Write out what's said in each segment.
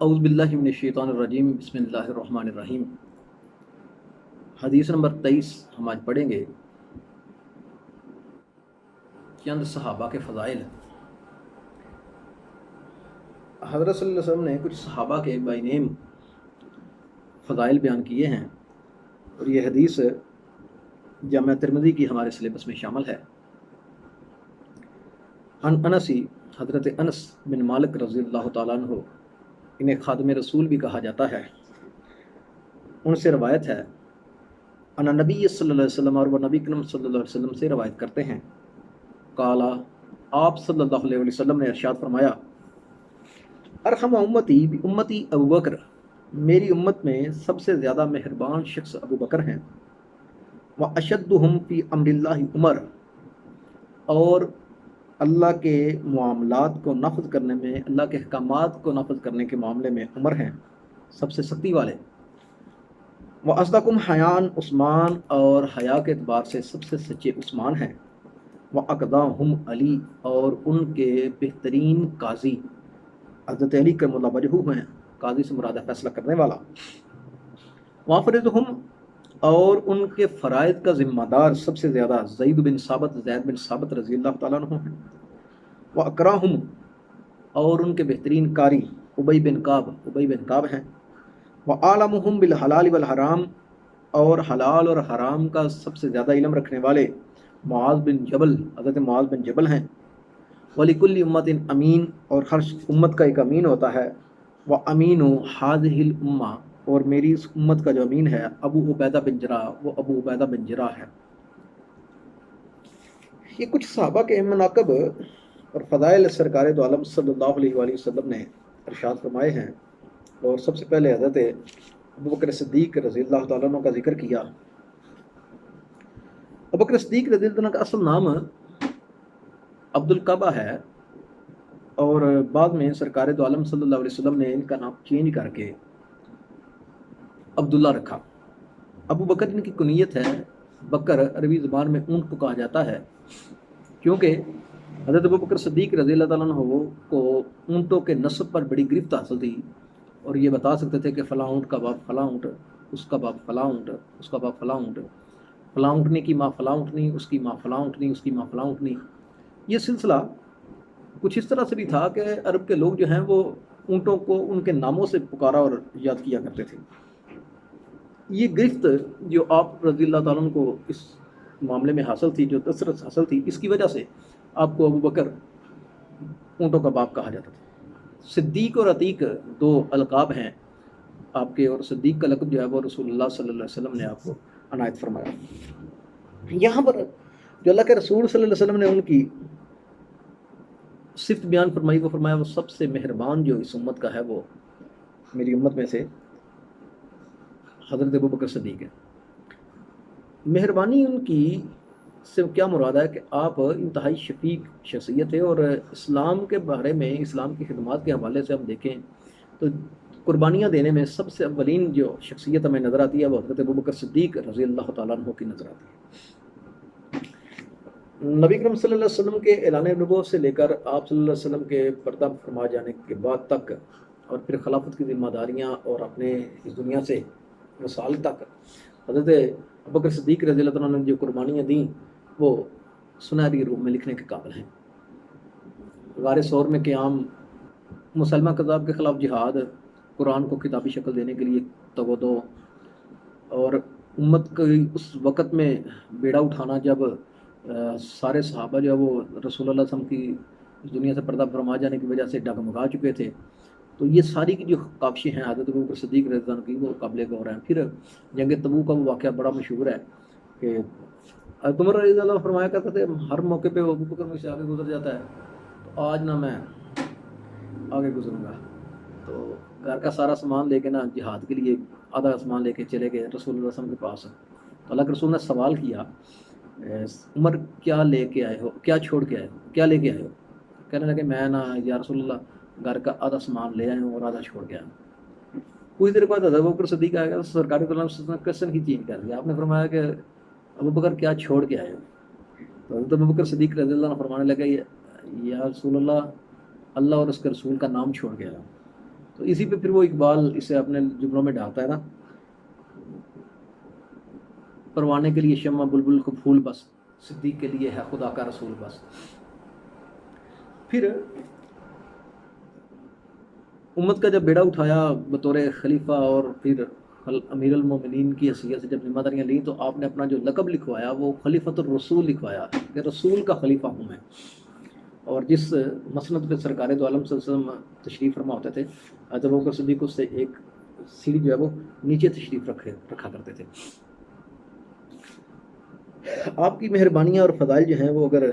اعوذ باللہ من الشیطان الرجیم بسم اللہ الرحمن الرحیم۔ حدیث نمبر 23 ہم آج پڑھیں گے چند صحابہ کے فضائل۔ حضرت صلی اللہ علیہ وسلم نے کچھ صحابہ کے بائی نیم فضائل بیان کیے ہیں اور یہ حدیث جامعہ ترمذی کی ہمارے سلیبس میں شامل ہے۔ انسی حضرت انس بن مالک رضی اللہ تعالیٰ عنہ، انہیں خادم رسول بھی کہا جاتا ہے، ان سے روایت ہے ان نبی صلی اللہ علیہ وسلم، اور وہ نبی کریم صلی اللہ علیہ وسلم سے روایت کرتے ہیں، قالا، آپ صلی اللہ علیہ وسلم نے ارشاد فرمایا، ارحم امتی بھی امتی ابو بکر، میری امت میں سب سے زیادہ مہربان شخص ابو بکر ہیں، واشدہم فی امر اللہ عمر، اور اللہ کے معاملات کو نافذ کرنے میں، اللہ کے احکامات کو نافذ کرنے کے معاملے میں عمر ہیں سب سے سختی والے، وَأَصْدَقُمْ حیان عثمان، اور حیا کے اعتبار سے سب سے سچے عثمان ہیں، وَأَقْضَاهُمْ علی، اور ان کے بہترین قاضی حضرت علی کرم اللہ وجہہ ہیں، قاضی سے مراد ہے فیصلہ کرنے والا، وَأَفْرَضُهُمْ، اور ان کے فرائض کا ذمہ دار سب سے زیادہ زید بن ثابت رضی اللہ تعالیٰ عنہ ہیں، وَأَكْرَمُهُمْ، اور ان کے بہترین قاری ابی بن کعب ہیں، وَأَعْلَمُهُمْ بِالْحَلَالِ وَالْحَرَامِ، اور حلال اور حرام کا سب سے زیادہ علم رکھنے والے حضرت معاذ بن جبل ہیں، وَلِكُلِّ أُمَّةٍ امین، اور ہر امت کا ایک امین ہوتا ہے، وَأَمِينُ هَذِهِ الْأُمَّةِ، اور میری اس امت کا جو امین ہے ابو عبیدہ بن جراح، وہ ابو عبیدہ بن جراح ہے۔ یہ کچھ صحابہ کے مناقب اور فضائل سرکار دو عالم صلی اللہ علیہ وآلہ وسلم نے ارشاد فرمائے ہیں، اور سب سے پہلے حضرت ابو بکر صدیق رضی اللہ تعالیٰ عنہ کا ذکر کیا۔ ابو بکر صدیق رضی اللہ عنہ کا اصل نام عبد القعبہ ہے، اور بعد میں سرکار دو عالم صلی اللہ علیہ وسلم نے ان کا نام چینج کر کے عبداللہ رکھا۔ ابو بکر ان کی کنیت ہے، بکر عربی زبان میں اونٹ کو کہا جاتا ہے، کیونکہ حضرت ابو بکر صدیق رضی اللہ تعالیٰ عنہ کو اونٹوں کے نسب پر بڑی گرفت حاصل تھی، اور یہ بتا سکتے تھے کہ فلاں اونٹ کا باپ فلاں اونٹ، اس کا باپ فلاں اونٹ، اس کا باپ فلاں اونٹ، فلاں اونٹنی کی ماں فلاں اونٹنی، اس کی ماں فلاں اونٹنی، اس کی ماں فلاں اونٹنی۔ یہ سلسلہ کچھ اس طرح سے بھی تھا کہ عرب کے لوگ جو ہیں وہ اونٹوں کو ان کے ناموں سے پکارا اور یاد کیا کرتے تھے۔ یہ گرفت جو آپ رضی اللہ تعالیٰ عنہ کو اس معاملے میں حاصل تھی، جو کثرت حاصل تھی، اس کی وجہ سے آپ کو ابو بکر اونٹوں کا باپ کہا جاتا تھا۔ صدیق اور عتیق دو القاب ہیں آپ کے، اور صدیق کا لقب جو ہے وہ رسول اللہ صلی اللہ علیہ وسلم نے آپ کو عنایت فرمایا۔ یہاں پر جو اللہ کے رسول صلی اللہ علیہ وسلم نے ان کی صفت بیان فرمائی، وہ فرمایا وہ سب سے مہربان جو اس امت کا ہے، وہ میری امت میں سے حضرت ابو بکر صدیق ہے۔ مہربانی ان کی سے کیا مراد ہے کہ آپ انتہائی شفیق شخصیت ہے، اور اسلام کے بارے میں، اسلام کی خدمات کے حوالے سے ہم دیکھیں تو قربانیاں دینے میں سب سے اولین جو شخصیت ہمیں نظر آتی ہے وہ حضرت ابو بکر صدیق رضی اللہ تعالیٰ عنہ کی نظر آتی ہے۔ نبی کریم صلی اللہ علیہ وسلم کے اعلان نبوت سے لے کر آپ صلی اللہ علیہ وسلم کے پردہ فرما جانے کے بعد تک، اور پھر خلافت کی ذمہ داریاں اور اپنے اس دنیا سے وصال تک، حضرت ابو بکر صدیق رضی اللہ عنہ نے جو قربانیاں دیں وہ سنہری روپ میں لکھنے کے قابل ہیں۔ غار ثور میں قیام، مسلمہ کذاب کے خلاف جہاد، قرآن کو کتابی شکل دینے کے لیے تودع، اور امت کو اس وقت میں بیڑا اٹھانا جب سارے صحابہ جو ہے وہ رسول اللہ صلی اللہ علیہ وسلم کی اس دنیا سے پردہ فرما جانے کی وجہ سے ڈگمگا چکے تھے، تو یہ ساری کی جو کاوشیں ہیں حضرت ابو بکر صدیق رضی اللہ عنہ کی، وہ قابل غور ہیں۔ پھر جنگ تبوک کا وہ واقعہ بڑا مشہور ہے کہ عمر رضی اللہ عنہ فرمایا کرتے تھے ہر موقع پہ ابو بکر مجھ سے آگے گزر جاتا ہے، تو آج نہ میں آگے گزروں گا۔ تو گھر کا سارا سامان لے کے نا جہاد کے لیے آدھا سامان لے کے چلے گئے رسول اللہ صلی اللہ علیہ وسلم کے پاس، تو اللہ کے رسول نے سوال کیا، عمر کیا لے کے آئے ہو، کیا چھوڑ کے آئے ہو، کیا لے کے آئے ہو؟ کہنے لگے میں نا یا رسول اللہ گھر کا آدھا سامان لے آئے ہوں اور آدھا چھوڑ کے آئے ہوں۔ کچھ دیر بعد ابو بکر صدیق آئے گا تو سرکار صلی اللہ علیہ وسلم نے کوسچن ہی چینج کر دیا، آپ نے فرمایا کہ ابو بکر کیا چھوڑ کے آئے ہو؟ تو حضرت ابو بکر صدیق رضی اللہ عنہ فرمانے لگے یا رسول اللہ، اللہ اور اس کے رسول کا نام چھوڑ کے آیا ہوں۔ تو تو اسی پہ پھر وہ اقبال اسے اپنے جملوں میں ڈالتا ہے نا، پروانے کے لیے شمع بلبل کو پھول بس، صدیق کے لیے ہے خدا کا رسول بس۔ پھر امت کا جب بیڑا اٹھایا بطور خلیفہ اور پھر امیر المومنین کی حیثیت سے جب ذمہ داریاں لیں، تو آپ نے اپنا جو لقب لکھوایا وہ خلیفۃ الرسول لکھوایا کہ رسول کا خلیفہ ہوں میں۔ اور جس مسند پہ سرکار دو عالم صلی اللہ علیہ وسلم تشریف فرما ہوتے تھے، حضرت ابوبکر صدیق اس سے ایک سیڑھی جو ہے وہ نیچے تشریف رکھا کرتے تھے۔ آپ کی مہربانیاں اور فضائل جو ہیں وہ اگر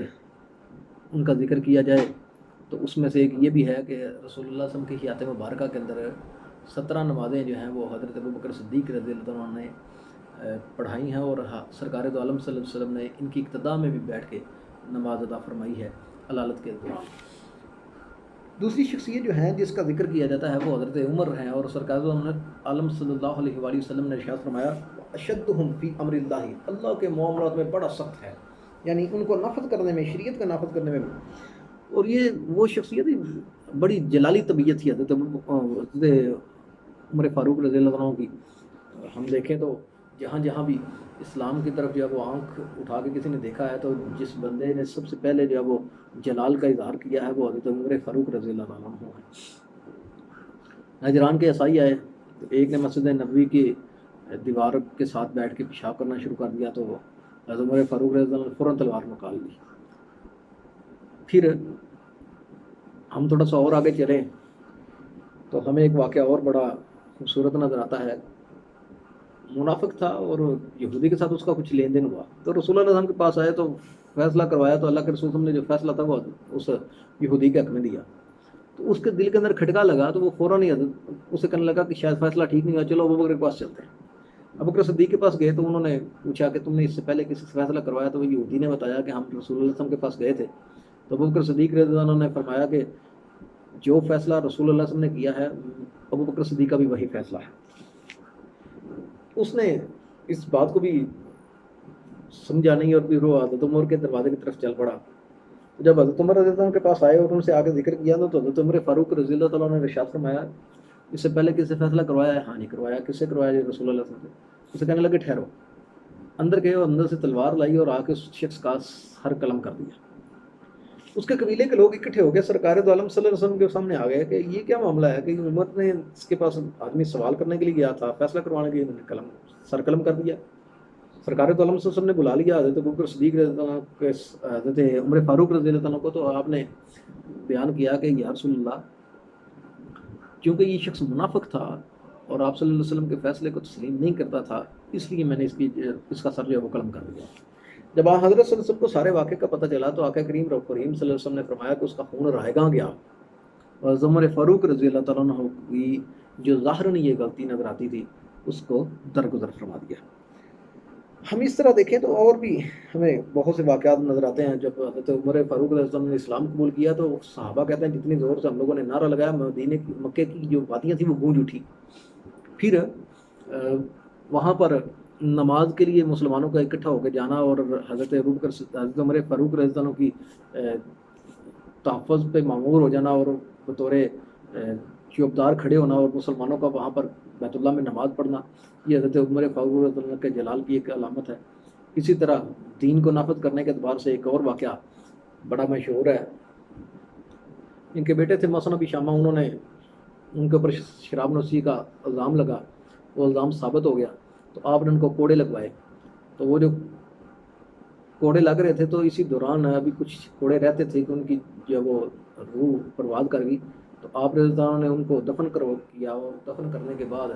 ان کا ذکر کیا جائے تو اس میں سے ایک یہ بھی ہے کہ رسول اللہ صلی اللہ علیہ وسلم کی حیات مبارکہ کے اندر 17 نمازیں جو ہیں وہ حضرت ابوبکر صدیق رضی اللہ عنہ نے پڑھائی ہیں، اور سرکار دو عالم صلی اللہ علیہ وسلم نے ان کی اقتداء میں بھی بیٹھ کے نماز ادا فرمائی ہے علالت کے دوران۔ دوسری شخصیت جو ہیں جس کا ذکر کیا جاتا ہے وہ حضرت عمر ہیں، اور سرکار دو عالم صلی اللہ علیہ وآلہ وسلم نے ارشاد فرمایا اشدہم فی امر اللہ، اللہ کے معاملات میں بڑا سخت ہے، یعنی ان کو نافذ کرنے میں، شریعت کا نافذ کرنے میں۔ اور یہ وہ شخصیت بڑی جلالی طبیعت تھی حضرت عمر فاروق رضی اللہ عنہ کی۔ ہم دیکھیں تو جہاں جہاں بھی اسلام کی طرف جو ہے وہ آنکھ اٹھا کے کسی نے دیکھا ہے تو جس بندے نے سب سے پہلے جو ہے وہ جلال کا اظہار کیا ہے وہ حضرت عمر فاروق رضی اللہ عنہ ہے۔ نجران کے عیسائی آئے تو ایک نے مسجد نبوی کی دیوار کے ساتھ بیٹھ کے پیشاب کرنا شروع کر دیا تو حضرت عمر فاروق رضی اللہ عنہ نے فوراً تلوار نکال لی۔ پھر ہم تھوڑا سا اور آگے چلیں تو ہمیں ایک واقعہ اور بڑا خوبصورت نظر آتا ہے۔ منافق تھا اور یہودی کے ساتھ اس کا کچھ لین دین ہوا، تو رسول اللہ صلی اللہ علیہ وسلم کے پاس آئے تو فیصلہ کروایا، تو اللہ کے رسول صلی اللہ علیہ وسلم نے جو فیصلہ تھا وہ اس یہودی کے حق میں دیا۔ تو اس کے دل کے اندر کھٹکا لگا تو وہ فوراً ہی اسے کہنے لگا کہ شاید فیصلہ ٹھیک نہیں ہوا، چلو ابوبکر کے پاس چلتے ہیں۔ ابوبکر صدیق کے پاس گئے تو انہوں نے پوچھا کہ تم نے اس سے پہلے کسی سے فیصلہ کروایا؟ تو وہ یہودی نے بتایا کہ ہم رسول اللہ صلی اللہ علیہ وسلم کے پاس گئے تھے، تو ابوبکر صدیق رضی اللہ عنہ نے فرمایا کہ جو فیصلہ رسول اللہ صلی اللہ علیہ وسلم نے کیا ہے ابوبکر صدیق کا بھی وہی فیصلہ ہے۔ اس نے اس بات کو بھی سمجھا نہیں اور پھر وہ حضرت عمر کے دروازے کی طرف چل پڑا۔ جب حضرت عمر رضی اللہ عنہ کے پاس آئے اور ان سے آگے ذکر کیا تو حضرت عمر فاروق رضی اللہ تعالیٰ نے ارشاد فرمایا اس سے پہلے کس سے فیصلہ کروایا ہے؟ ہاں نہیں کروایا۔ کس سے کروایا جی؟ رسول اللہ صلی اللہ علیہ وسلم۔ اسے کہنے لگے ٹھہرو۔ اندر گئے اور اندر سے تلوار لائی اور آ کے اس شخص کا سر قلم کر دیا۔ اس کے قبیلے کے لوگ اکٹھے ہو گئے سرکار دو عالم صلی اللہ علیہ وسلم کے سامنے آ گئے کہ یہ کیا معاملہ ہے کہ عمر نے اس کے پاس آدمی سوال کرنے کے لیے گیا تھا، فیصلہ کروانے کے لیے انہوں نے سر قلم کر دیا۔ سرکار دو عالم صلی اللہ علیہ وسلم نے بلا لیا حضرت ابوبکر صدیق رضی اللہ عنہ کے حضرت عمر فاروق رضی اللہ عنہ کو، تو آپ نے بیان کیا کہ یا رسول اللہ، کیونکہ یہ شخص منافق تھا اور آپ صلی اللہ علیہ وسلم کے فیصلے کو تسلیم نہیں کرتا تھا، اس لیے میں نے اس کا سر جو ہے وہ قلم کر دیا۔ جب حضرت صلی اللہ علیہ وسلم کو سارے واقعے کا پتہ چلا تو آقا کریم رؤوف رحیم صلی اللہ علیہ وسلم نے فرمایا کہ اس کا خون رائیگاں گیا، اور عمر فاروق رضی اللہ تعالیٰ عنہ کی جو ظاہراً یہ غلطی نظر آتی تھی اس کو درگزر فرما دیا۔ ہم اس طرح دیکھیں تو اور بھی ہمیں بہت سے واقعات نظر آتے ہیں۔ جب حضرت عمر فاروق رضی اللہ عنہ نے اسلام قبول کیا تو صحابہ کہتے ہیں جتنی زور سے ہم لوگوں نے نعرہ لگایا مدینے کی مکے کی جو وادیاں تھیں وہ گونج اٹھی۔ پھر وہاں پر نماز کے لیے مسلمانوں کا اکٹھا ہو کے جانا اور حضرت عمر فاروق رضی اللہ عنہ کی تحفظ پہ معمور ہو جانا اور بطور چوبدار کھڑے ہونا اور مسلمانوں کا وہاں پر بیت اللہ میں نماز پڑھنا، یہ حضرت عمر فاروق رضی اللہ عنہ کے جلال کی ایک علامت ہے۔ اسی طرح دین کو نافذ کرنے کے اعتبار سے ایک اور واقعہ بڑا مشہور ہے۔ ان کے بیٹے تھے مثلا بھی شامہ، انہوں نے ان کے اوپر شراب نوشی کا الزام لگا، وہ الزام ثابت ہو گیا تو آپ نے ان کو کوڑے لگوائے۔ تو وہ جو کوڑے لگ رہے تھے تو اسی دوران ابھی کچھ کوڑے رہتے تھے کہ ان کی جو وہ روح پرواز کر گئی، تو آپ رضی اللہ عنہ نے ان کو دفن کیا، اور دفن کرنے کے بعد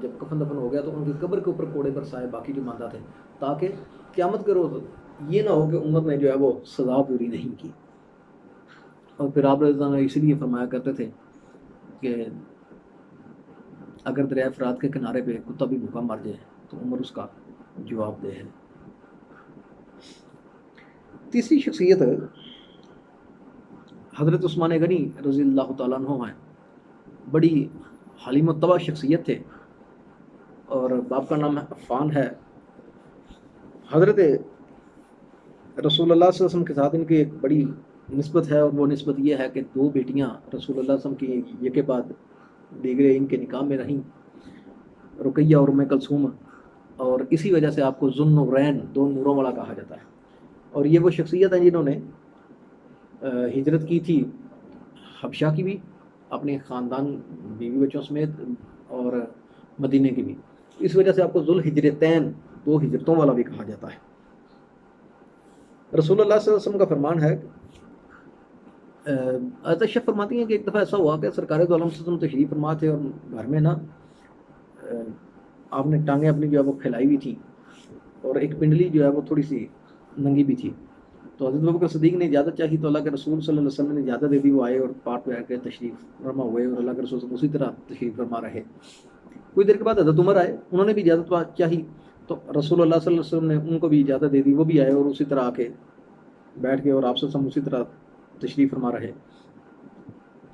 جب کفن دفن ہو گیا تو ان کی قبر کے اوپر کوڑے برسائے باقی جو ماندہ تھے، تاکہ قیامت کے روز یہ نہ ہو کہ امت نے جو ہے وہ سزا پوری نہیں کی۔ اور پھر آپ رضی اللہ عنہ اس لیے فرمایا کرتے تھے کہ اگر دریائے فرات کے کنارے پہ کتا بھی بھوکا مر جائے تو عمر اس کا جواب دے ہے۔ تیسری شخصیت حضرت عثمان غنی رضی اللہ تعالیٰ عنہ ہیں۔ بڑی حلیم الطبع شخصیت تھے اور باپ کا نام عفان ہے۔ حضرت رسول اللہ صلی اللہ علیہ وسلم کے ساتھ ان کی ایک بڑی نسبت ہے، اور وہ نسبت یہ ہے کہ 2 بیٹیاں رسول اللہ صلی اللہ علیہ وسلم کی یک بعد دیگرے ان کے نکاح میں رہیں، رقیہ اور ام کلثوم، اور اسی وجہ سے آپ کو ذو النورین، دو نوروں والا کہا جاتا ہے۔ اور یہ وہ شخصیت ہیں جنہوں نے ہجرت کی تھی حبشہ کی بھی، اپنے خاندان بیوی بچوں سمیت، اور مدینے کی بھی، اس وجہ سے آپ کو ذو الہجرتین، دو ہجرتوں والا بھی کہا جاتا ہے۔ رسول اللہ صلی اللہ علیہ وسلم کا فرمان ہے، عائشہ فرماتی ہیں کہ ایک دفعہ ایسا ہوا کہ سرکار دو عالم صلی اللہ علیہ وسلم تشریف فرما تھے، اور گھر میں نا آپ نے ٹانگیں اپنی جو ہے وہ پھیلائی ہوئی تھیں، اور ایک پنڈلی جو ہے وہ تھوڑی سی ننگی بھی تھی۔ تو حضرت ابوبکر صدیق نے اجازت چاہی تو اللہ کے رسول صلی اللہ علیہ وسلم نے اجازت دے دی، وہ آئے اور پاٹ پہ آ کے تشریف فرما ہوئے، اور اللہ کے رسول اسی طرح تشریف فرما رہے۔ کچھ دیر کے بعد حضرت عمر آئے، انہوں نے بھی اجازت چاہی تو رسول اللہ صلی اللہ علیہ وسلم نے ان کو بھی اجازت دے دی، وہ بھی آئے اور اسی طرح آ کے بیٹھ گئے، اور آپ سے اسی طرح تشریف فرما رہے۔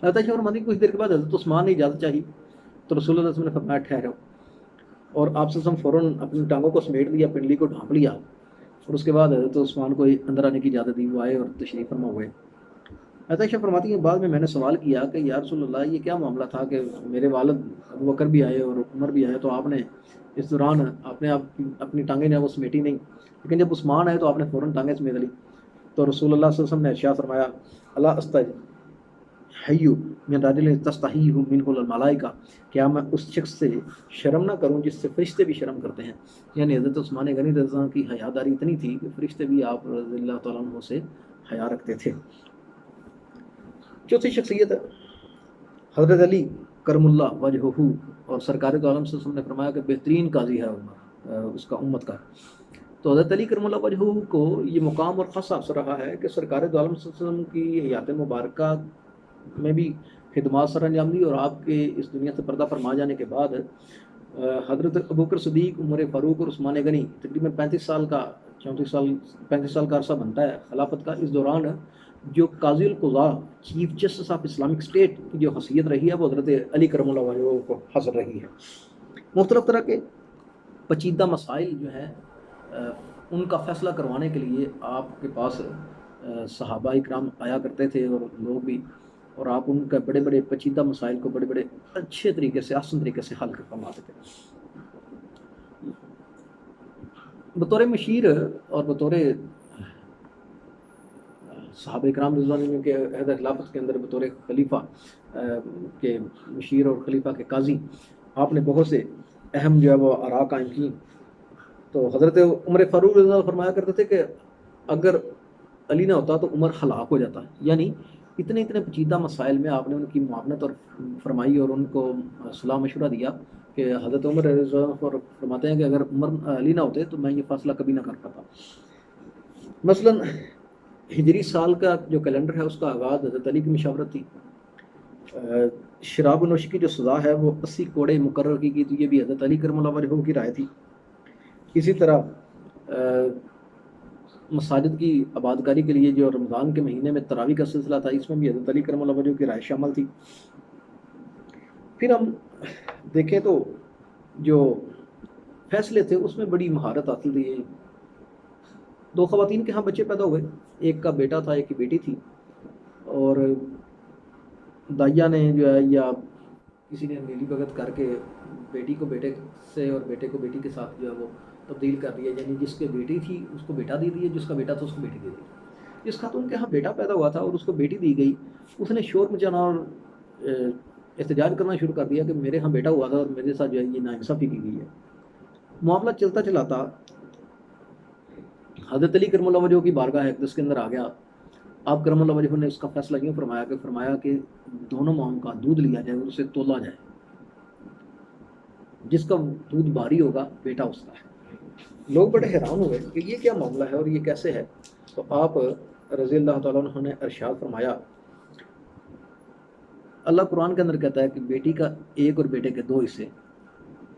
عائشہ فرماتی کچھ دیر کے بعد حضرت عثمان نے اجازت چاہی تو رسول اللہ صلی اللہ علیہ وسلم نے فرمایا ٹھہرو، اور آپ سے فوراً اپنی ٹانگوں کو سمیٹ لیا، پنڈلی کو ڈھانپ لیا، اور اس کے بعد حضرت عثمان کو اندر آنے کی اجازت دی، وہ آئے اور تشریف فرما ہوئے۔ عائشہ فرماتی ہیں بعد میں نے سوال کیا کہ یا رسول اللہ، یہ کیا معاملہ تھا کہ میرے والد ابوبکر بھی آئے اور عمر بھی آئے، تو آپ نے اس دوران اپنی ٹانگیں جو ہے وہ سمیٹی نہیں، لیکن جب عثمان آئے تو آپ نے فوراً ٹانگیں سمیٹ لی۔ تو رسول اللہ صلی اللہ علیہ وسلم نے ارشاد فرمایا، اللہ استحیّ من رجل تستحیّ منہ الملائکہ، کیا میں اس شخص سے شرم نہ کروں جس سے فرشتے بھی شرم کرتے ہیں؟ یعنی حضرت عثمان غنی رضی اللہ عنہ کی حیاداری اتنی تھی کہ فرشتے بھی آپ رضی اللہ تعالیٰ عنہ سے حیا رکھتے تھے۔ چوتھی شخصیت حضرت علی کرم اللہ وجہہ، اور سرکار دو عالم صلی اللہ علیہ وسلم نے فرمایا کہ بہترین قاضی ہے اس کا امت کا۔ تو حضرت علی کرم اللہ وجہہ کو یہ مقام اور خاص حاصل رہا ہے کہ سرکار دو عالم صلی اللہ علیہ وسلم کی حیات مبارکہ میں بھی خدمات سر انجام دی، اور آپ کے اس دنیا سے پردہ فرما جانے کے بعد حضرت ابوبکر صدیق، عمر فاروق اور عثمان غنی تقریباً 35 سال کا عرصہ بنتا ہے خلافت کا۔ اس دوران جو قاضی القضاء، chief justice of Islamic state کی جو حیثیت رہی ہے وہ حضرت علی کرم اللہ وجہہ کو حاصل رہی ہے۔ مختلف طرح کے پیچیدہ مسائل جو ہیں ان کا فیصلہ کروانے کے لیے آپ کے پاس صحابہ اکرام آیا کرتے تھے، اور لوگ بھی، اور آپ ان کا بڑے بڑے پیچیدہ مسائل کو بڑے بڑے اچھے طریقے سے، آسان طریقے سے حل کر فرماتے تھے۔ بطور مشیر اور بطور صحابہ اکرام رضوان اللہ کے عہد خلافت کے اندر بطور خلیفہ کے مشیر اور خلیفہ کے قاضی، آپ نے بہت سے اہم جو ہے وہ آراء قائم کی۔ تو حضرت عمر فاروق رضی اللہ عنہ فرمایا کرتے تھے کہ اگر علی نہ ہوتا تو عمر ہلاک ہو جاتا، یعنی اتنے پیچیدہ مسائل میں آپ نے ان کی معاونت اور فرمائی، اور ان کو صلاح مشورہ دیا کہ حضرت عمر رضی اللہ عنہ فرماتے ہیں کہ اگر علی نہ ہوتے تو میں یہ فیصلہ کبھی نہ کر پاتا۔ مثلا ہجری سال کا جو کیلنڈر ہے اس کا آغاز حضرت علی کی مشاورت تھی۔ شراب نوشی کی جو سزا ہے وہ 80 کوڑے مقرر کی گئی، تو یہ بھی حضرت علی کرم اللہ وجہہ کی رائے تھی۔ اسی طرح مساجد کی آبادکاری کے لیے جو رمضان کے مہینے میں تراویح کا سلسلہ تھا، اس میں بھی حضرت علی کرم اللہ وجہہ کی رائے شامل تھی۔ پھر ہم دیکھیں تو جو فیصلے تھے اس میں بڑی مہارت حاصل تھی۔ 2 خواتین کے ہاں بچے پیدا ہوئے، ایک کا بیٹا تھا، ایک کی بیٹی تھی، اور دائیا نے جو ہے یا کسی نے میلی بھگت کر کے بیٹی کو بیٹے سے اور بیٹے کو بیٹی کے ساتھ جو ہے وہ تبدیل کر دیا، یعنی جس کے بیٹی تھی اس کو بیٹا دے دیا، جس کا بیٹا تھا اس کو بیٹی دے دی۔ جس خاتون کے ہاں بیٹا پیدا ہوا تھا اور اس کو بیٹی دی گئی، اس نے شور مچانا اور احتجاج کرنا شروع کر دیا کہ میرے ہاں بیٹا ہوا تھا اور میرے ساتھ جو ہے یہ ناانصافی کی گئی ہے۔ معاملہ چلتا چلاتا حضرت علی کرم اللہ وجہہ کی بارگاہ اقدس کے اندر آ گیا۔ آپ کرم اللہ وجہہ نے اس کا فیصلہ یوں فرمایا کہ دونوں ماؤں کا دودھ لیا جائے اور اسے تولا جائے، جس کا دودھ بھاری ہوگا بیٹا اس کا ہے۔ لوگ بڑے حیران ہوئے کہ یہ کیا معاملہ ہے اور یہ کیسے ہے؟ تو آپ رضی اللہ تعالیٰ عنہ نے ارشاد فرمایا، اللہ قرآن کے اندر کہتا ہے کہ بیٹی کا ایک اور بیٹے کے 2 حصے،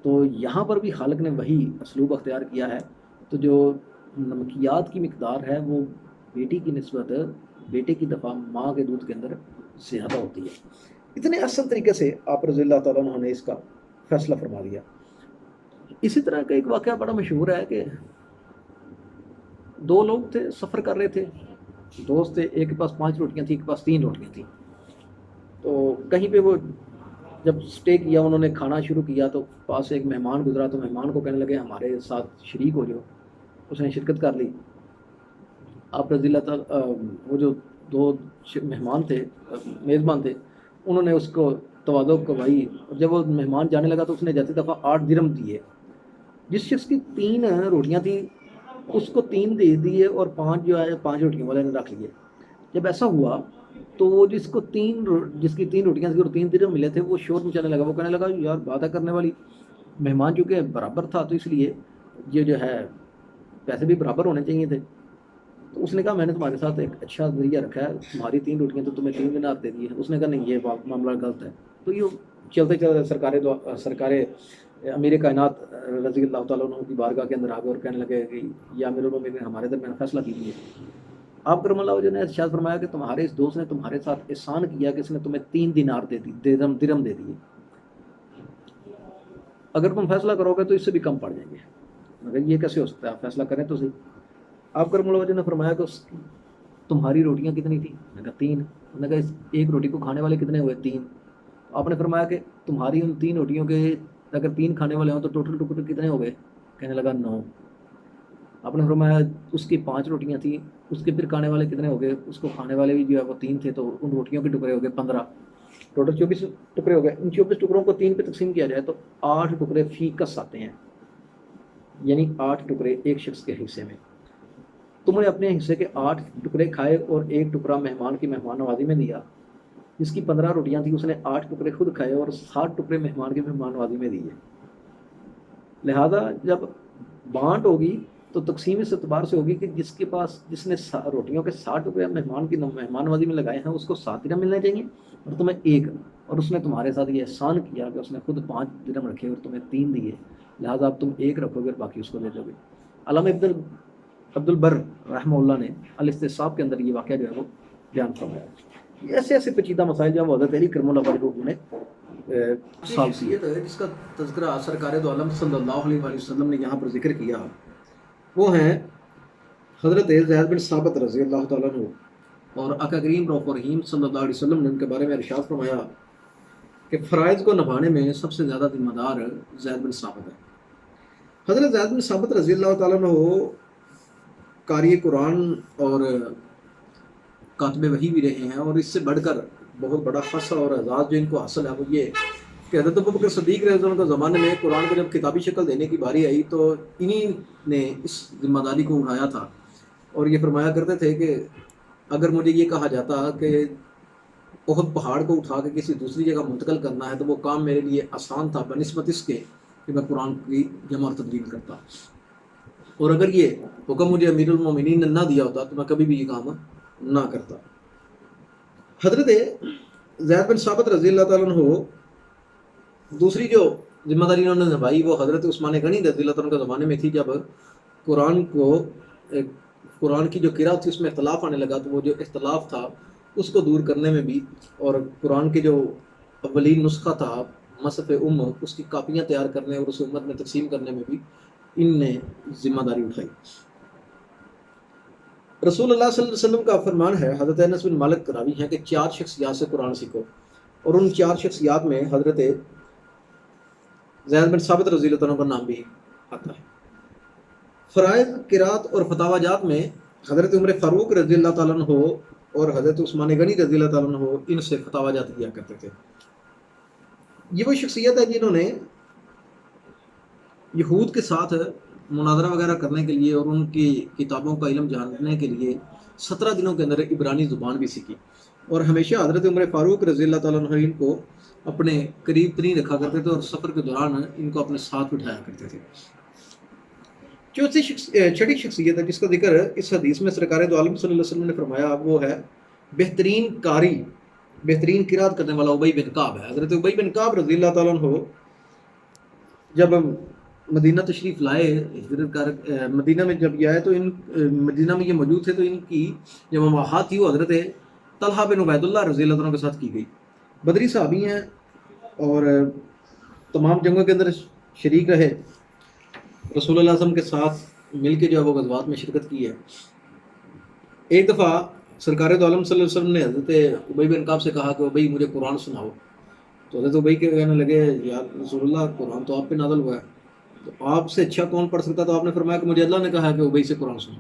تو یہاں پر بھی خالق نے وہی اسلوب اختیار کیا ہے۔ تو جو نمکیات کی مقدار ہے وہ بیٹی کی نسبت بیٹے کی دفعہ ماں کے دودھ کے اندر زیادہ ہوتی ہے۔ اتنے آسان طریقے سے آپ رضی اللہ تعالیٰ عنہ نے اس کا فیصلہ فرما دیا۔ اسی طرح کا ایک واقعہ بڑا مشہور ہے کہ 2 لوگ تھے، سفر کر رہے تھے، دوست تھے، ایک کے پاس 5 روٹیاں تھیں، ایک کے پاس 3 روٹیاں تھیں۔ تو کہیں پہ وہ جب اسٹے کیا انہوں نے کھانا شروع کیا تو پاس سے ایک مہمان گزرا تو مہمان کو کہنے لگے ہمارے ساتھ شریک ہو جاؤ. اس نے شرکت کر لی. آپ رضی اللہ تعالیٰ وہ جو دو مہمان تھے میزبان تھے انہوں نے اس کو تواضع کروائی. جب وہ مہمان جانے لگا تو اس نے جاتی دفعہ 8 درہم دیے. جس شخص کی 3 روٹیاں تھیں اس کو 3 دے دیے اور 5 جو ہے 5 روٹیوں والے نے رکھ لیے. جب ایسا ہوا تو وہ جس کی 3 روٹیاں تھیں اور 3 درہم ملے تھے وہ شور مچانے لگا. وہ کہنے لگا یار وعدہ کرنے والی مہمان چونکہ برابر تھا تو اس لیے یہ جو ہے پیسے بھی برابر ہونے چاہیے تھے. تو اس نے کہا میں نے تمہارے ساتھ ایک اچھا ذریعہ رکھا ہے, تمہاری 3 روٹیاں تو تمہیں 3 دینار دے دی ہے. اس نے کہا نہیں یہ معاملہ غلط ہے. تو یہ چلتے چلتے سرکار امیر کائنات رضی اللہ تعالیٰ عنہ کی بارگاہ کے اندر آ گئے اور کہنے لگے کہ یا امیر المومنین ہمارے درمیان فیصلہ کیجیے. آپ کرم اللہ وجہ نے ارشاد فرمایا کہ تمہارے اس دوست نے تمہارے ساتھ احسان کیا کہ اس نے تمہیں 3 دینار دے دی درہم دے دیے. اگر تم فیصلہ کرو گے تو اس سے بھی کم پڑ جائیں گے. مگر یہ کیسے ہو سکتا ہے, آپ فیصلہ کریں تو صحیح. آپ کرم اللہ وجہ نے فرمایا کہ تمہاری روٹیاں کتنی تھیں؟ میں کہا 3. انہوں نے کہا ایک روٹی کو کھانے والے کتنے ہوئے؟ 3. آپ نے فرمایا کہ تمہاری ان 3 روٹیوں کے اگر 3 کھانے والے ہوں تو ٹوٹل ٹکڑے کتنے ہو گئے؟ کہنے لگا 9. آپ نے فرمایا اس کی 5 روٹیاں تھیں, اس کے پھر کھانے والے کتنے ہو گئے؟ اس کو کھانے والے بھی جو ہے وہ 3 تھے تو ان روٹیوں کے ٹکڑے ہو گئے 15. ٹوٹل 24 ٹکڑے ہو گئے. ان 24 ٹکڑوں کو 3 پہ تقسیم کیا جائے تو 8 ٹکڑے فی کس آتے ہیں, یعنی 8 ٹکڑے ایک شخص کے حصے میں. تم نے اپنے حصے کے 8 ٹکڑے کھائے اور 1 ٹکڑا مہمان کی مہمان نوازی میں دیا. جس کی 15 روٹیاں تھیں اس نے 8 ٹکڑے خود کھائے اور 60 ٹکڑے مہمان کی مہمان نوازی میں دیے. لہذا جب بانٹ ہوگی تو تقسیم اس اعتبار سے ہوگی کہ جس نے روٹیوں کے 60 ٹکڑے مہمان کی مہمان نوازی میں لگائے ہیں اس کو 7 درہم ملنے چاہیے اور تمہیں 1. اور اس نے تمہارے ساتھ یہ احسان کیا کہ اس نے خود 5 درہم رکھے اور تمہیں 3 دیے, لہذا اب تم 1 رکھو گے اور باقی اس کو دے دو گے. علامہ عبد البر رحمہ اللہ نے الاستحصاب کے اندر یہ واقعہ جو ہے وہ بیان فرمایا. ایسے ایسے پیچیدہ مسائل جو حضرت علی کرم اللہ وجہہ نے سالف کیے تھے, جس کا تذکرہ سرکار دو عالم صلی اللہ علیہ وسلم نے یہاں پر ذکر کیا, وہ ہیں حضرت زید بن ثابت رضی اللہ تعالیٰ عنہ. اور آقا کریم رؤوف رحیم صلی اللہ علیہ وسلم نے ان کے بارے میں ارشاد فرمایا کہ فرائض کو نبھانے میں سب سے زیادہ ذمہ دار زید بن ثابت ہے. حضرت زید بن ثابت رضی اللہ تعالیٰ عنہ قاری قرآن اور کاتب وحی بھی رہے ہیں, اور اس سے بڑھ کر بہت بڑا فخر اور اعزاز جو ان کو حاصل ہے وہ یہ کہ حضرت ابوبکر صدیق رضی اللہ عنہ کے زمانے میں قرآن کو جب کتابی شکل دینے کی باری آئی تو انہی نے اس ذمہ داری کو اٹھایا تھا, اور یہ فرمایا کرتے تھے کہ اگر مجھے یہ کہا جاتا کہ احد پہاڑ کو اٹھا کے کسی دوسری جگہ منتقل کرنا ہے تو وہ کام میرے لیے آسان تھا بنسبت اس کے کہ میں قرآن کی جمع اور تدوین کرتا, اور اگر یہ حکم مجھے امیر المومنین نے نہ دیا ہوتا تو میں کبھی بھی یہ کام نہ کرتا. حضرت زید بن ثابت رضی اللہ تعالیٰ عنہ دوسری جو ذمہ داری انہوں نے نبھائی وہ حضرت عثمان غنی رضی اللہ تعالیٰ عنہ کے زمانے میں تھی. جب قرآن کی جو قرأت تھی اس میں اختلاف آنے لگا تو وہ جو اختلاف تھا اس کو دور کرنے میں بھی, اور قرآن کے جو اولین نسخہ تھا مصحف اس کی کاپیاں تیار کرنے اور اس امت میں تقسیم کرنے میں بھی ان نے ذمہ داری اٹھائی. رسول اللہ صلی اللہ علیہ وسلم کا فرمان ہے, حضرت انس بن مالک راوی ہیں کہ 4 شخصیات سے قرآن سیکھو, اور ان 4 شخصیات میں حضرت زید بن ثابت رضی اللہ عنہ کا نام بھی آتا ہے. فرائض قرات اور فتاوی جات میں حضرت عمر فاروق رضی اللہ تعالیٰ عنہ اور حضرت عثمان غنی رضی اللہ تعالیٰ عنہ ان سے فتاوی جات کیا کرتے تھے. یہ وہ شخصیت ہے جنہوں نے یہود کے ساتھ مناظرہ وغیرہ کرنے کے لیے اور ان کی کتابوں کا علم جاننے کے لیے 17 دنوں کے اندر عبرانی زبان بھی سیکھی, اور ہمیشہ حضرت عمر فاروق رضی اللہ تعالیٰ عنہ ان کو اپنے قریب ترین رکھا کرتے تھے اور سفر کے دوران ان کو اپنے ساتھ بٹھایا کرتے تھے. چھٹی شخصیت ہے جس کا ذکر اس حدیث میں سرکار دو عالم صلی اللہ علیہ وسلم نے فرمایا, وہ ہے بہترین قاری بہترین قرات کرنے والا ابی بن کعب ہے. حضرت ابی بن کعب رضی اللہ تعالیٰ عنہ جب مدینہ تشریف لائے, ہجرت کر مدینہ میں جب یہ آئے تو مدینہ میں یہ موجود تھے, تو ان کی جو مواحات تھی وہ حضرت طلحہ بن عبید اللہ رضی اللہ عنہ کے ساتھ کی گئی. بدری صحابی ہیں اور تمام جنگوں کے اندر شریک رہے, رسول اللہ صلی اللہ علیہ وسلم کے ساتھ مل کے جو ہے وہ غزوات میں شرکت کی ہے. ایک دفعہ سرکار دو عالم صلی اللہ علیہ وسلم نے حضرت ابی بن کعب سے کہا کہ ابی مجھے قرآن سناؤ, تو حضرت ابی کے کہنے لگے یا رسول اللہ قرآن تو آپ پہ نازل ہوا ہے، تو آپ سے اچھا کون پڑھ سکتا؟ تو آپ نے فرمایا کہ مجھے اللہ نے کہا ہے کہ ابی سے قرآن سنو۔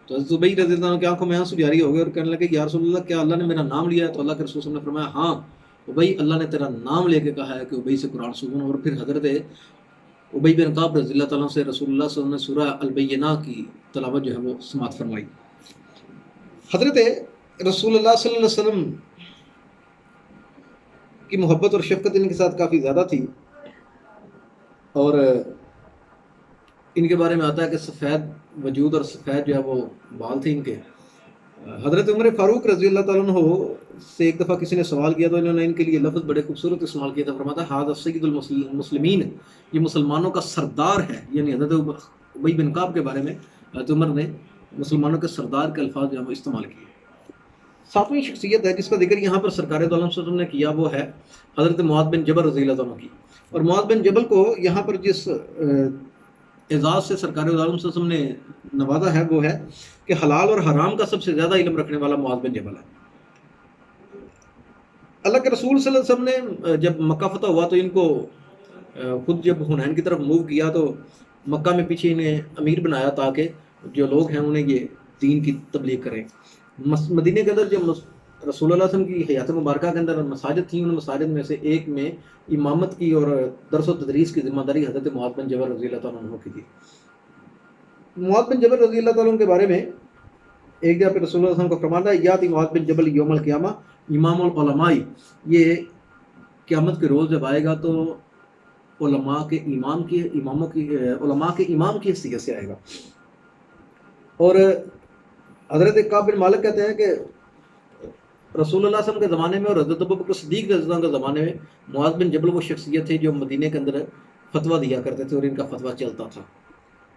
تو حضرت ابی رضی اللہ عنہ کی آنکھوں میں آنسو جاری ہو گئے اور کہنے لگے یا رسول اللہ کیا اللہ نے میرا نام لیا ہے؟ تو اللہ کے رسول صلی اللہ علیہ وسلم نے فرمایا ہاں ابی، اللہ نے تیرا نام لے کے کہا ہے کہ ابی سے قرآن سنو۔ اور پھر حضرت ابی بن کعب رضی اللہ تعالیٰ سے رسول اللہ صلی اللہ علیہ وسلم نے سورہ البینہ کی تلاوت جو ہے وہ سماعت فرمائی۔ حضرت رسول اللہ صلی اللہ علیہ وسلم کی محبت اور شفقت ان کے ساتھ کافی زیادہ تھی، اور ان کے بارے میں آتا ہے کہ سفید وجود اور سفید جو ہے وہ بال تھے ان کے۔ حضرت عمر فاروق رضی اللہ تعالیٰ عنہ سے ایک دفعہ کسی نے سوال کیا تو انہوں نے ان کے لیے لفظ بڑے خوبصورت استعمال کیا تھا، فرماتا حاضر سید المسلمین، یہ مسلمانوں کا سردار ہے، یعنی حضرت ابی بن کعب کے بارے میں حضرت عمر نے مسلمانوں کے سردار کے الفاظ جو ہے وہ استعمال کیے۔ ساتویں شخصیت ہے جس کا ذکر یہاں پر سرکار دو عالم صلی اللہ علیہ وسلم نے کیا، وہ ہے حضرت معاذ بن جبل رضی اللہ عنہ کی۔ اور معاذ بن جبل کو یہاں پر جس اعزاز سے سرکار دو عالم صلی اللہ علیہ وسلم نے نوازا ہے وہ ہے کہ حلال اور حرام کا سب سے زیادہ علم رکھنے والا معاذ بن جبل ہے۔ اللہ کے رسول صلی اللہ علیہ وسلم نے جب مکہ فتح ہوا تو ان کو خود جب حنین کی طرف موو کیا تو مکہ میں پیچھے انہیں امیر بنایا تاکہ جو لوگ ہیں انہیں یہ دین کی تبلیغ کریں۔ مدینہ کے اندر جب رسول اللہ علیہ وسلم کی حیات مبارکہ کے اندر مساجد تھیں، ان مساجد میں سے ایک میں امامت کی اور درس و تدریس کی ذمہ داری حضرت معاذ بن جبل رضی اللہ تعالیٰ عنہ کی تھی۔ معاذ بن جبل رضی اللہ تعالیٰ عنہ کے بارے میں ایک جگہ پہ رسول اللہ علیہ وسلم کو فرماتا ہے یاتی معاذ بن جبل یوم القیامہ امام العلماء، یہ قیامت کے روز جب آئے گا تو علماء کے امام کی علماء کے امام کی حیثیت سے آئے گا۔ اور حضرت کعب بن مالک کہتے ہیں کہ رسول اللہ صلی اللہ علیہ وسلم کے زمانے میں اور حضرت ابوبکر صدیق رضی اللہ عنہ کے زمانے میں معاذ بن جبل وہ شخصیت تھی جو مدینے کے اندر فتویٰ دیا کرتے تھے اور ان کا فتویٰ چلتا تھا،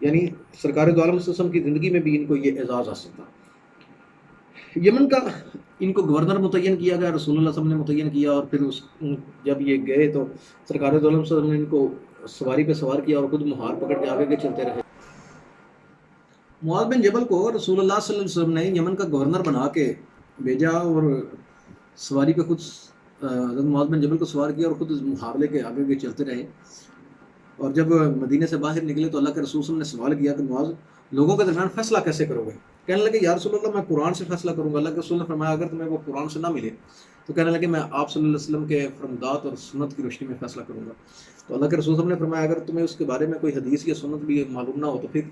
یعنی سرکار دو عالم صلی اللہ علیہ وسلم کی زندگی میں بھی ان کو یہ اعزاز حاصل تھا۔ یمن کا ان کو گورنر متعین کیا گیا، رسول اللہ صلی اللہ علیہ وسلم نے متعین کیا، اور پھر جب یہ گئے تو سرکار دو عالم صلی اللہ علیہ وسلم نے ان کو سواری پہ سوار کیا اور خود مہار پکڑ کے آگے چلتے رہے۔ معاذ بن جبل کو رسول اللہ صلی اللہ علیہ وسلم نے یمن کا گورنر بنا کے بھیجا اور سواری پہ خود حضرت معاذ بن جبل کو سوار کیا اور خود مہار لے کے آگے چلتے رہے۔ اور جب مدینے سے باہر نکلے تو اللہ کے رسول صلی اللہ علیہ وسلم نے سوال کیا کہ معاذ لوگوں کے درمیان فیصلہ کیسے کرو گے؟ کہنے لگے یا رسول اللہ میں قرآن سے فیصلہ کروں گا۔ اللہ کے رسول نے فرمایا اگر تمہیں وہ قرآن سے نہ ملے تو کہنے لگے میں آپ صلی اللہ علیہ وسلم کے فرمودات اور سنت کی روشنی میں فیصلہ کروں گا۔ تو اللہ کے رسول صلی اللہ علیہ وسلم نے فرمایا اگر تمہیں اس کے بارے میں کوئی حدیث یا سنت بھی معلوم نہ ہو تو پھر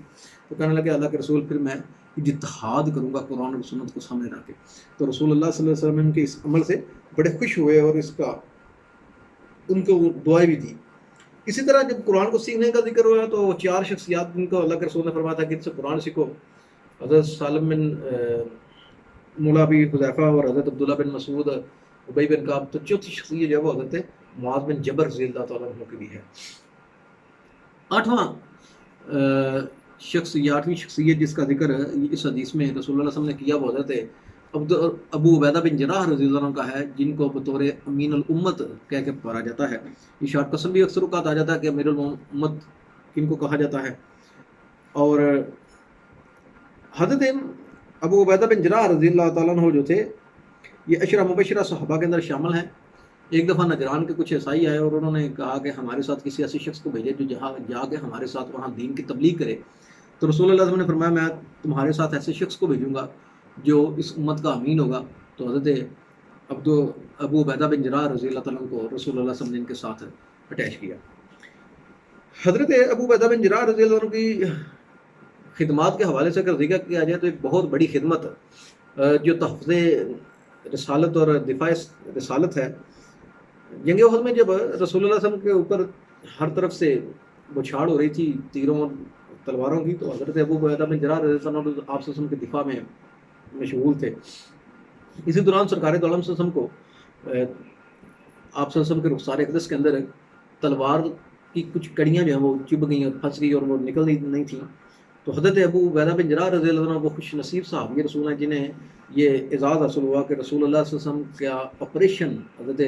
تو کہنے لگے اللہ کے رسول پھر میں اجتہاد کروں گا قرآن اور سنت کو سامنے رکھ کے۔ تو رسول اللہ صلی اللہ علیہ وسلم کے اس عمل سے بڑے خوش ہوئے اور اس کا ان کو دعائیں بھی دی۔ اسی طرح جب قرآن کو سیکھنے کا ذکر ہوا تو 4 شخصیات جن کو اللہ کے رسول نے فرمایا تھا کہ ان سے قرآن سیکھو، حضرت سالم بن مولا بھی حذیفہ اور حضرت عبداللہ بن مسعود ابی بن کعب۔ تو چوتھی شخصیت جو ہے وہ حضرت معاذ بن جبل رضی اللہ تعالیٰ عنہ کی بھی ہے۔ 8واں شخصیت جس کا ذکر اس حدیث میں رسول اللہ صلی اللہ علیہ وسلم نے کیا وہ حضرت ابو عبیدہ بن جراح رضی اللہ عنہ کا ہے، جن کو بطور امین الامت کہہ کے پکارا جاتا ہے۔ یہ شارٹ قسم بھی اکثر اوقات آ جاتا ہے کہ امیر الامت کن کو کہا جاتا ہے۔ اور حضرت ابو عبیدہ بن جراح رضی اللہ تعالیٰ عنہ جو تھے یہ عشرہ مبشرہ صحابہ کے اندر شامل ہیں۔ ایک دفعہ نجران کے کچھ عیسائی آئے اور انہوں نے کہا کہ ہمارے ساتھ کسی ایسی شخص کو بھیجے جو جہاں جا کے ہمارے ساتھ وہاں دین کی تبلیغ کرے۔ تو رسول اللہ صلی اللہ علیہ وسلم نے فرمایا میں تمہارے ساتھ ایسے شخص کو بھیجوں گا جو اس امت کا امین ہوگا۔ تو حضرت ابو عبیدہ بن جراح رضی اللہ تعالیٰ عنہ کو رسول اللہ صلی اللہ علیہ وسلم نے ان کے ساتھ اٹیچ کیا۔ حضرت ابو عبیدہ بن جراح رضی اللہ عنہ کی خدمات کے حوالے سے اگر ذکر کیا جائے تو ایک بہت بڑی خدمت جو تحفظ رسالت اور دفاع رسالت ہے۔ جنگ احد میں جب رسول اللہ صلی اللہ علیہ وسلم کے اوپر ہر طرف سے بچھاڑ ہو رہی تھی تیروں اور تلواروں کی، تو حضرت ابو عبیدہ بن جراح رضی اللہ عنہ آپ صلی اللہ علیہ وسلم کے دفاع میں مشغول تھے۔ اسی دوران سرکار دو عالم صلی اللہ علیہ وسلم کو آپ صلی اللہ علیہ وسلم کے رخسار اقدس کے اندر تلوار کی کچھ کڑیاں جو ہیں وہ چبھ گئیں اور پھنس گئی اور وہ نکل نہیں تھیں۔ تو حضرت ابو عبیدہ بن جراح رضی اللہ عنہ وہ خوش نصیب صحابی رسول ہیں جنہیں یہ اعزاز حاصل ہوا کہ رسول اللہ صلی اللہ علیہ وسلم کا آپریشن حضرت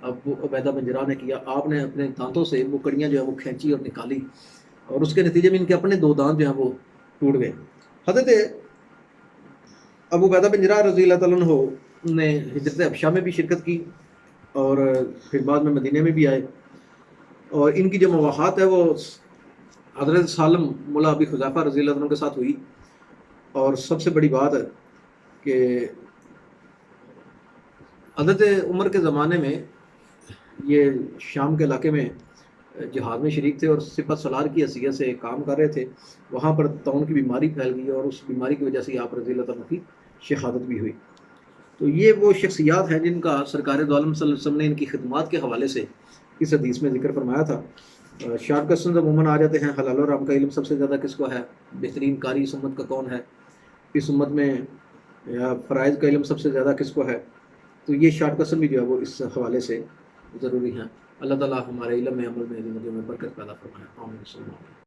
ابو عبیدہ بن جراح نے کیا۔ آپ نے اپنے دانتوں سے وہ کڑیاں جو ہیں وہ کھینچی اور نکالی اور اس کے نتیجے میں ان کے اپنے 2 دانت جو ہیں وہ ٹوٹ گئے۔ حضرت ابو عبیدہ بن جراح رضی اللہ تعالیٰ عنہ نے ہجرت حبشہ میں بھی شرکت کی اور پھر بعد میں مدینے میں بھی آئے، اور ان کی جو مواخات ہے وہ حضرت سالم مولا ابی خذیفہ رضی اللہ عنہ کے ساتھ ہوئی۔ اور سب سے بڑی بات ہے کہ حضرت عمر کے زمانے میں یہ شام کے علاقے میں جہاد میں شریک تھے اور سپہ سالار کی حیثیت سے کام کر رہے تھے، وہاں پر طاعون کی بیماری پھیل گئی اور اس بیماری کی وجہ سے آپ رضی اللہ عنہ کی شہادت بھی ہوئی۔ تو یہ وہ شخصیات ہیں جن کا سرکار دو عالم صلی اللہ علیہ وسلم نے ان کی خدمات کے حوالے سے اس حدیث میں ذکر فرمایا تھا۔ شارٹ کوسچنز عموماً آ جاتے ہیں، حلال اور حرام کا علم سب سے زیادہ کس کو ہے، بہترین قاری اس امت کا کون ہے، اس امت میں یا فرائض کا علم سب سے زیادہ کس کو ہے۔ تو یہ شارٹ کوسچن بھی جو ہے وہ اس حوالے سے ضروری ہیں۔ اللہ تعالیٰ ہمارے علم میں عمل میں زندگی میں برکت پیدا فرمائے، آمین۔